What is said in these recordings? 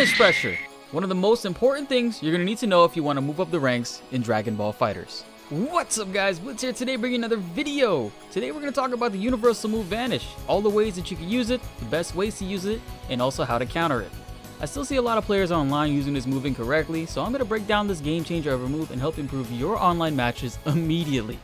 Vanish Pressure, one of the most important things you're going to need to know if you want to move up the ranks in Dragon Ball FighterZ. What's up guys, Blitz here today bringing another video. Today we're going to talk about the universal move Vanish, all the ways that you can use it, the best ways to use it, and also how to counter it. I still see a lot of players online using this move incorrectly, so I'm going to break down this game changer of a move and help improve your online matches immediately.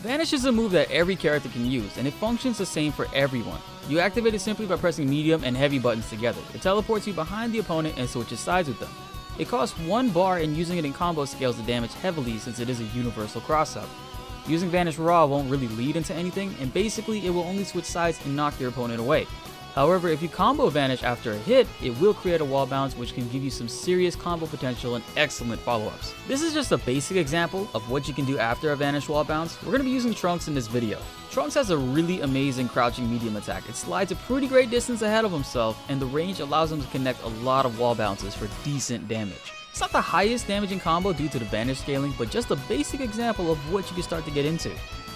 Vanish is a move that every character can use, and it functions the same for everyone. You activate it simply by pressing medium and heavy buttons together. It teleports you behind the opponent and switches sides with them. It costs 1 bar, and using it in combo scales the damage heavily since it is a universal cross-up. Using Vanish raw won't really lead into anything, and basically it will only switch sides and knock your opponent away. However, if you combo Vanish after a hit, it will create a wall bounce which can give you some serious combo potential and excellent follow-ups. This is just a basic example of what you can do after a Vanish wall bounce. We're going to be using Trunks in this video. Trunks has a really amazing crouching medium attack. It slides a pretty great distance ahead of himself, and the range allows him to connect a lot of wall bounces for decent damage. It's not the highest damaging combo due to the Vanish scaling, but just a basic example of what you can start to get into.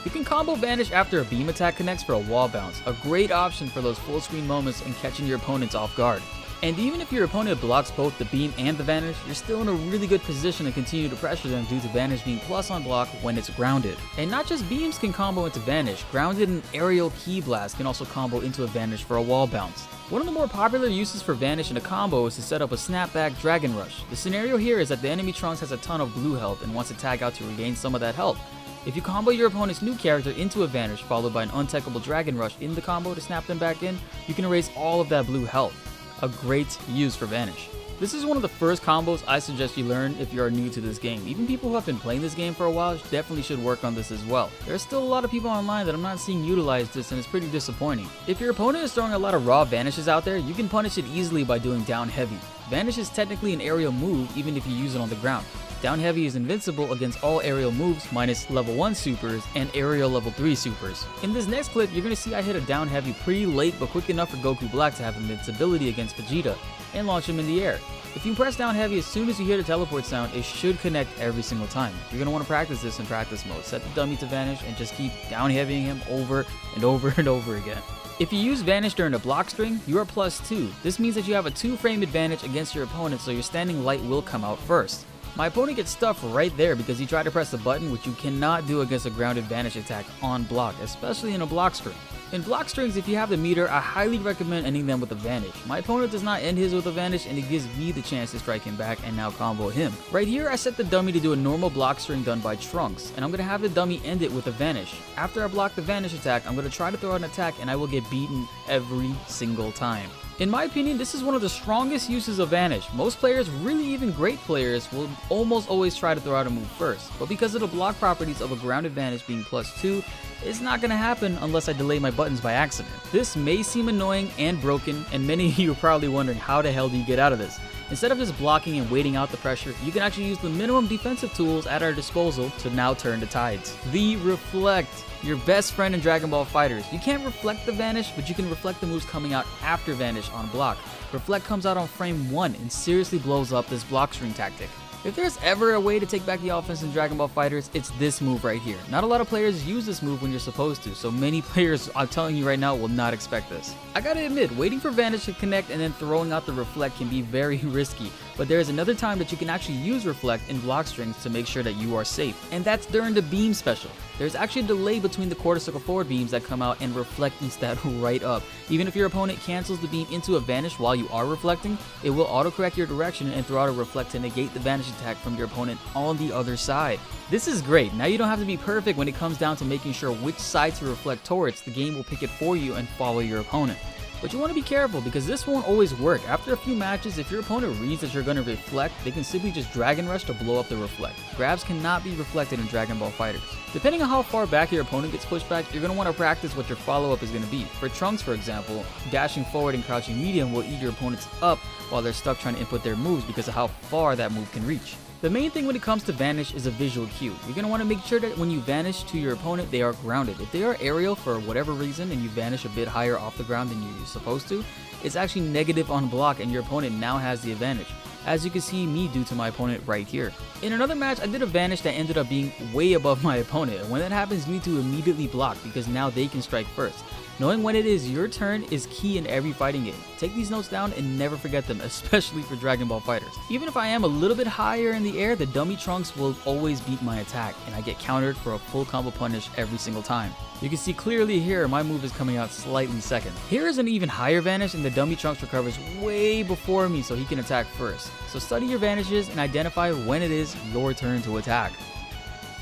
You can combo Vanish after a beam attack connects for a wall bounce, a great option for those full screen moments and catching your opponents off guard. And even if your opponent blocks both the beam and the Vanish, you're still in a really good position to continue to pressure them due to Vanish being plus on block when it's grounded. And not just beams can combo into Vanish, grounded and aerial ki blast can also combo into a Vanish for a wall bounce. One of the more popular uses for Vanish in a combo is to set up a snapback Dragon Rush. The scenario here is that the enemy Trunks has a ton of blue health and wants to tag out to regain some of that health. If you combo your opponent's new character into a Vanish followed by an untechable Dragon Rush in the combo to snap them back in, you can erase all of that blue health. A great use for Vanish. This is one of the first combos I suggest you learn if you are new to this game. Even people who have been playing this game for a while definitely should work on this as well. There are still a lot of people online that I'm not seeing utilize this, and it's pretty disappointing. If your opponent is throwing a lot of raw Vanishes out there, you can punish it easily by doing down heavy. Vanish is technically an aerial move even if you use it on the ground. Down heavy is invincible against all aerial moves minus level 1 supers and aerial level 3 supers. In this next clip, you're going to see I hit a down heavy pretty late but quick enough for Goku Black to have invincibility against Vegeta and launch him in the air. If you press down heavy as soon as you hear the teleport sound, it should connect every single time. You're going to want to practice this in practice mode. Set the dummy to Vanish and just keep down heavying him over and over and over again. If you use Vanish during a block string, you are +2. This means that you have a 2-frame advantage against your opponent, so your standing light will come out first. My opponent gets stuffed right there because he tried to press the button, which you cannot do against a grounded Vanish attack on block, especially in a block string. In block strings, if you have the meter, I highly recommend ending them with a Vanish. My opponent does not end his with a Vanish, and it gives me the chance to strike him back and now combo him. Right here, I set the dummy to do a normal block string done by Trunks, and I'm going to have the dummy end it with a Vanish. After I block the Vanish attack, I'm going to try to throw out an attack, and I will get beaten every single time. In my opinion, this is one of the strongest uses of Vanish. Most players, really even great players, will almost always try to throw out a move first, but because of the block properties of a grounded Vanish being +2, it's not going to happen unless I delay my buttons by accident. This may seem annoying and broken, and many of you are probably wondering how the hell do you get out of this. Instead of just blocking and waiting out the pressure, you can actually use the minimum defensive tools at our disposal to now turn the tides. The Reflect, your best friend in Dragon Ball FighterZ. You can't reflect the Vanish, but you can reflect the moves coming out after Vanish on block. Reflect comes out on frame 1 and seriously blows up this block string tactic. If there's ever a way to take back the offense in Dragon Ball FighterZ, it's this move right here. Not a lot of players use this move when you're supposed to, so many players, I'm telling you right now, will not expect this. I gotta admit, waiting for Vanish to connect and then throwing out the Reflect can be very risky, but there is another time that you can actually use Reflect in block strings to make sure that you are safe, and that's during the beam special. There's actually a delay between the quarter circle forward beams that come out, and Reflect eats that right up. Even if your opponent cancels the beam into a Vanish while you are reflecting, it will autocorrect your direction and throw out a Reflect to negate the Vanish attack from your opponent on the other side. This is great. Now you don't have to be perfect when it comes down to making sure which side to reflect towards. The game will pick it for you and follow your opponent. But you want to be careful because this won't always work. After a few matches, if your opponent reads that you're going to reflect, they can simply just Dragon Rush to blow up the reflect. Grabs cannot be reflected in Dragon Ball FighterZ. Depending on how far back your opponent gets pushed back, you're going to want to practice what your follow-up is going to be. For Trunks, for example, dashing forward and crouching medium will eat your opponents up while they're stuck trying to input their moves because of how far that move can reach. The main thing when it comes to Vanish is a visual cue. You're going to want to make sure that when you Vanish to your opponent, they are grounded. If they are aerial for whatever reason and you Vanish a bit higher off the ground than you're supposed to, it's actually negative on block and your opponent now has the advantage. as you can see me do to my opponent right here. In another match, I did a Vanish that ended up being way above my opponent, and when that happens, you need to immediately block because now they can strike first. Knowing when it is your turn is key in every fighting game. Take these notes down and never forget them, especially for Dragon Ball FighterZ. Even if I am a little bit higher in the air, the dummy trunks will always beat my attack, and I get countered for a full combo punish every single time. You can see clearly here my move is coming out slightly second. Here is an even higher Vanish, and the dummy trunks recovers way before me so he can attack first. So study your Vanishes and identify when it is your turn to attack.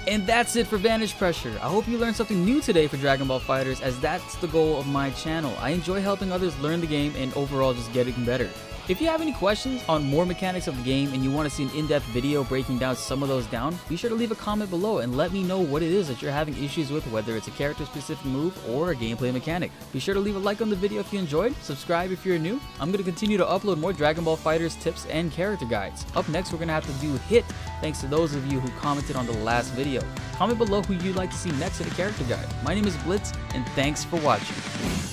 And that's it for Vanish Pressure. I hope you learned something new today for Dragon Ball FighterZ, as that's the goal of my channel. I enjoy helping others learn the game and overall just getting better. If you have any questions on more mechanics of the game and you want to see an in-depth video breaking down some of those down, be sure to leave a comment below and let me know what it is that you're having issues with, whether it's a character-specific move or a gameplay mechanic. Be sure to leave a like on the video if you enjoyed, subscribe if you're new. I'm going to continue to upload more Dragon Ball FighterZ tips and character guides. Up next, we're going to have to do Hit, thanks to those of you who commented on the last video. Comment below who you'd like to see next in a character guide. My name is BltzZ, and thanks for watching.